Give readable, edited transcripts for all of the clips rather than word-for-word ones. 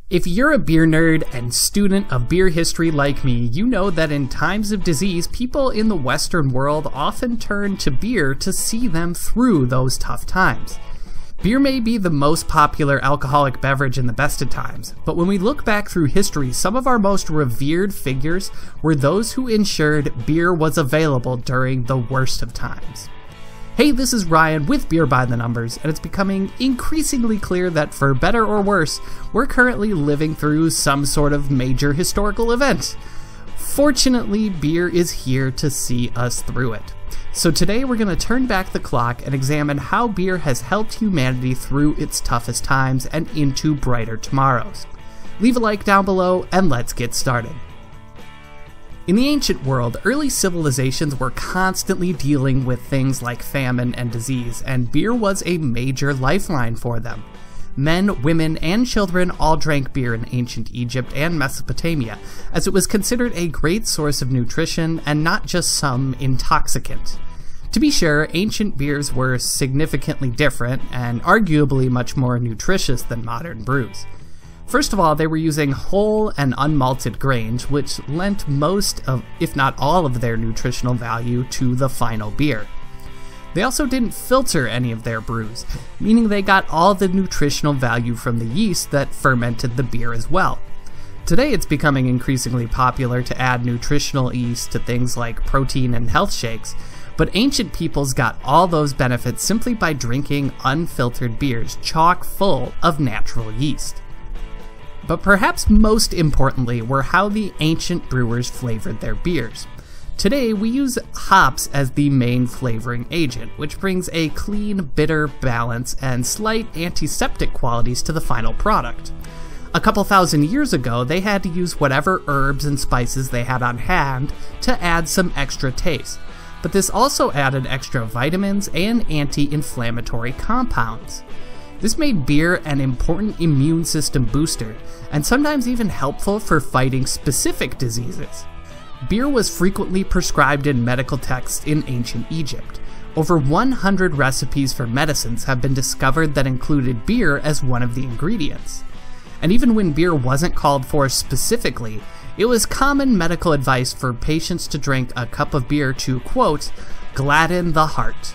If you're a beer nerd and student of beer history like me, you know that in times of disease, people in the Western world often turn to beer to see them through those tough times. Beer may be the most popular alcoholic beverage in the best of times, but when we look back through history, some of our most revered figures were those who ensured beer was available during the worst of times. Hey, this is Ryan with Beer by the Numbers, and it's becoming increasingly clear that for better or worse, we're currently living through some sort of major historical event. Fortunately, beer is here to see us through it. So today we're going to turn back the clock and examine how beer has helped humanity through its toughest times and into brighter tomorrows. Leave a like down below and let's get started. In the ancient world, early civilizations were constantly dealing with things like famine and disease, and beer was a major lifeline for them. Men, women, and children all drank beer in ancient Egypt and Mesopotamia, as it was considered a great source of nutrition and not just some intoxicant. To be sure, ancient beers were significantly different and arguably much more nutritious than modern brews. First of all, they were using whole and unmalted grains, which lent most of, if not all of their nutritional value to the final beer. They also didn't filter any of their brews, meaning they got all the nutritional value from the yeast that fermented the beer as well. Today it's becoming increasingly popular to add nutritional yeast to things like protein and health shakes, but ancient peoples got all those benefits simply by drinking unfiltered beers chock full of natural yeast. But perhaps most importantly were how the ancient brewers flavored their beers. Today we use hops as the main flavoring agent, which brings a clean, bitter balance and slight antiseptic qualities to the final product. A couple thousand years ago, they had to use whatever herbs and spices they had on hand to add some extra taste, but this also added extra vitamins and anti-inflammatory compounds. This made beer an important immune system booster, and sometimes even helpful for fighting specific diseases. Beer was frequently prescribed in medical texts in ancient Egypt. Over 100 recipes for medicines have been discovered that included beer as one of the ingredients. And even when beer wasn't called for specifically, it was common medical advice for patients to drink a cup of beer to, quote, gladden the heart.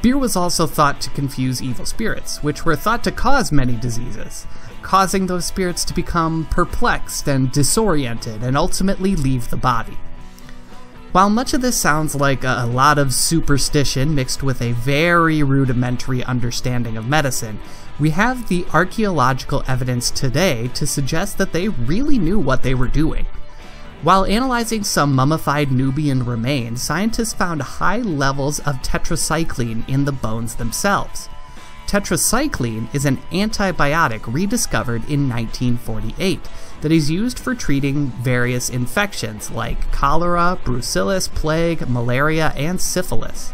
Beer was also thought to confuse evil spirits, which were thought to cause many diseases, causing those spirits to become perplexed and disoriented and ultimately leave the body. While much of this sounds like a lot of superstition mixed with a very rudimentary understanding of medicine, we have the archaeological evidence today to suggest that they really knew what they were doing. While analyzing some mummified Nubian remains, scientists found high levels of tetracycline in the bones themselves. Tetracycline is an antibiotic rediscovered in 1948 that is used for treating various infections like cholera, brucellus, plague, malaria, and syphilis.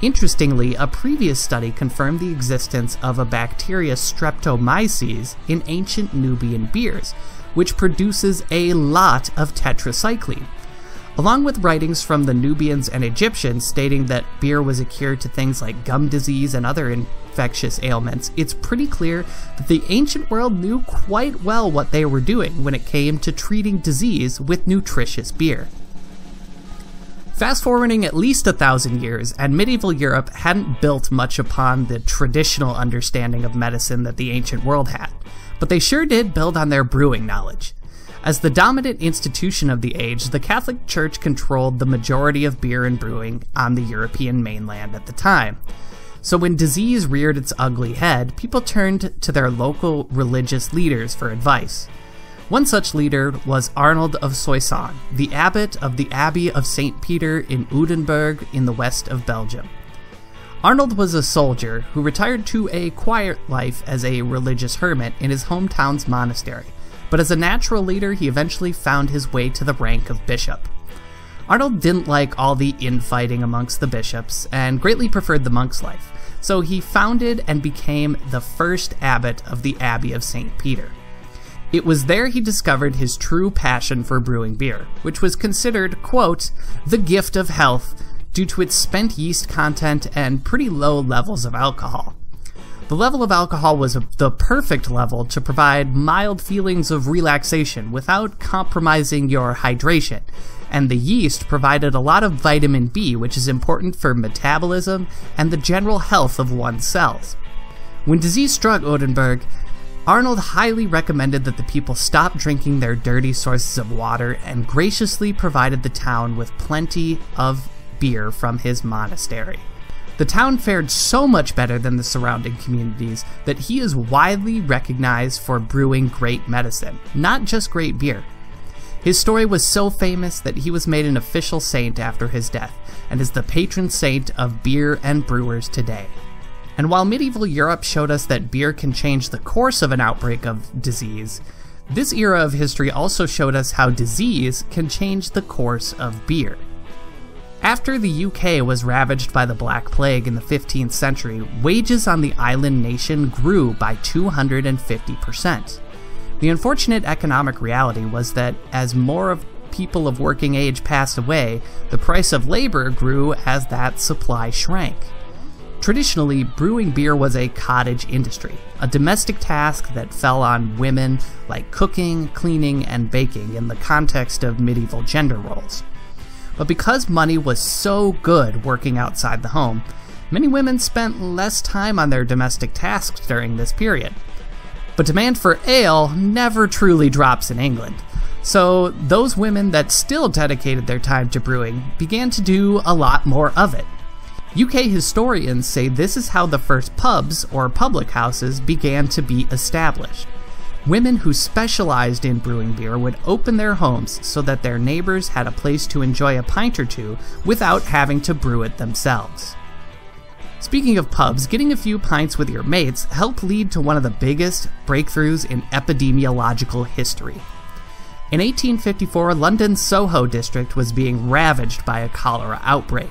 Interestingly, a previous study confirmed the existence of a bacteria Streptomyces in ancient Nubian beers, which produces a lot of tetracycline. Along with writings from the Nubians and Egyptians stating that beer was a cure to things like gum disease and other infectious ailments, it's pretty clear that the ancient world knew quite well what they were doing when it came to treating disease with nutritious beer. Fast forwarding at least 1,000 years, and medieval Europe hadn't built much upon the traditional understanding of medicine that the ancient world had, but they sure did build on their brewing knowledge. As the dominant institution of the age, the Catholic Church controlled the majority of beer and brewing on the European mainland at the time. So when disease reared its ugly head, people turned to their local religious leaders for advice. One such leader was Arnold of Soissons, the abbot of the Abbey of St. Peter in Oudenburg in the west of Belgium. Arnold was a soldier who retired to a quiet life as a religious hermit in his hometown's monastery, but as a natural leader he eventually found his way to the rank of bishop. Arnold didn't like all the infighting amongst the bishops and greatly preferred the monk's life, so he founded and became the first abbot of the Abbey of St. Peter. It was there he discovered his true passion for brewing beer, which was considered, quote, the gift of health due to its spent yeast content and pretty low levels of alcohol. The level of alcohol was the perfect level to provide mild feelings of relaxation without compromising your hydration, and the yeast provided a lot of vitamin B, which is important for metabolism and the general health of one's cells. When disease struck Oldenburg, Arnold highly recommended that the people stop drinking their dirty sources of water and graciously provided the town with plenty of beer from his monastery. The town fared so much better than the surrounding communities that he is widely recognized for brewing great medicine, not just great beer. His story was so famous that he was made an official saint after his death, and is the patron saint of beer and brewers today. And while medieval Europe showed us that beer can change the course of an outbreak of disease, this era of history also showed us how disease can change the course of beer. After the UK was ravaged by the Black Plague in the 15th century, wages on the island nation grew by 250%. The unfortunate economic reality was that as more of people of working age passed away, the price of labor grew as that supply shrank. Traditionally, brewing beer was a cottage industry, a domestic task that fell on women, like cooking, cleaning, and baking in the context of medieval gender roles. But because money was so good working outside the home, many women spent less time on their domestic tasks during this period. But demand for ale never truly drops in England, so those women that still dedicated their time to brewing began to do a lot more of it. UK historians say this is how the first pubs, or public houses, began to be established. Women who specialized in brewing beer would open their homes so that their neighbors had a place to enjoy a pint or two without having to brew it themselves. Speaking of pubs, getting a few pints with your mates helped lead to one of the biggest breakthroughs in epidemiological history. In 1854, London's Soho district was being ravaged by a cholera outbreak.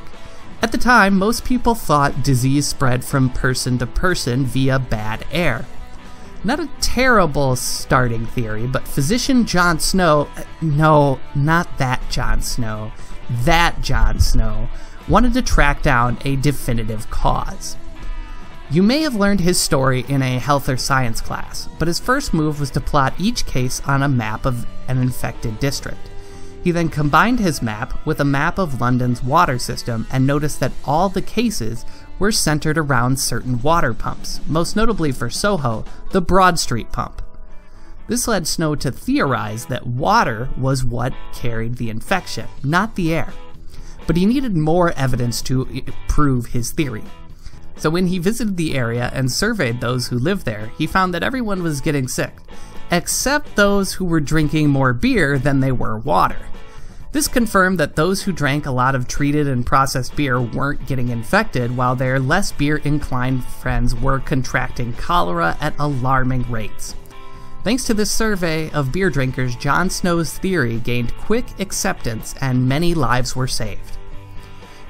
At the time, most people thought disease spread from person to person via bad air. Not a terrible starting theory, but physician John Snow, no, not that John Snow, that John Snow, wanted to track down a definitive cause. You may have learned his story in a health or science class, but his first move was to plot each case on a map of an infected district. He then combined his map with a map of London's water system and noticed that all the cases were centered around certain water pumps, most notably for Soho, the Broad Street pump. This led Snow to theorize that water was what carried the infection, not the air. But he needed more evidence to prove his theory. So when he visited the area and surveyed those who lived there, he found that everyone was getting sick, except those who were drinking more beer than they were water. This confirmed that those who drank a lot of treated and processed beer weren't getting infected, while their less beer-inclined friends were contracting cholera at alarming rates. Thanks to this survey of beer drinkers, John Snow's theory gained quick acceptance and many lives were saved.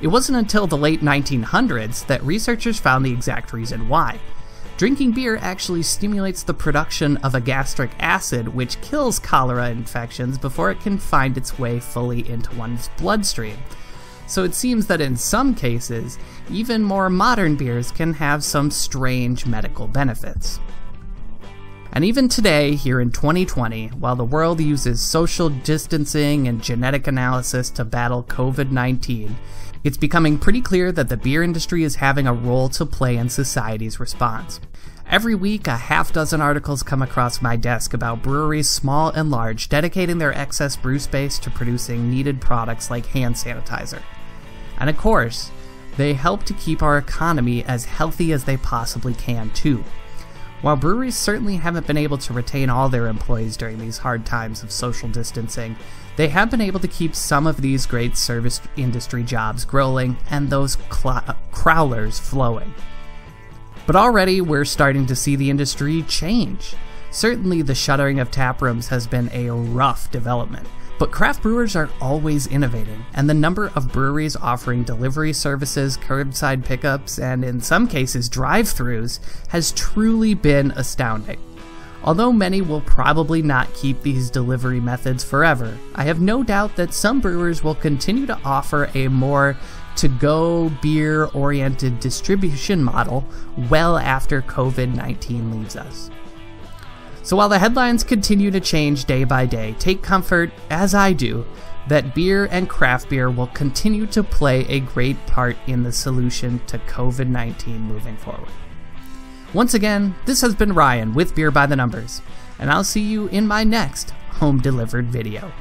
It wasn't until the late 1900s that researchers found the exact reason why. Drinking beer actually stimulates the production of a gastric acid which kills cholera infections before it can find its way fully into one's bloodstream. So it seems that in some cases, even more modern beers can have some strange medical benefits. And even today, here in 2020, while the world uses social distancing and genetic analysis to battle COVID-19, it's becoming pretty clear that the beer industry is having a role to play in society's response. Every week, a half-dozen articles come across my desk about breweries small and large dedicating their excess brew space to producing needed products like hand sanitizer. And of course, they help to keep our economy as healthy as they possibly can too. While breweries certainly haven't been able to retain all their employees during these hard times of social distancing, they have been able to keep some of these great service industry jobs growing and those crowlers flowing. But already we're starting to see the industry change. Certainly the shuttering of tap rooms has been a rough development, but craft brewers are always innovating, and the number of breweries offering delivery services, curbside pickups, and in some cases drive-thrus has truly been astounding. Although many will probably not keep these delivery methods forever, I have no doubt that some brewers will continue to offer a more to-go beer-oriented distribution model well after COVID-19 leaves us. So while the headlines continue to change day by day, take comfort, as I do, that beer and craft beer will continue to play a great part in the solution to COVID-19 moving forward. Once again, this has been Ryan with Beer by the Numbers, and I'll see you in my next home-delivered video.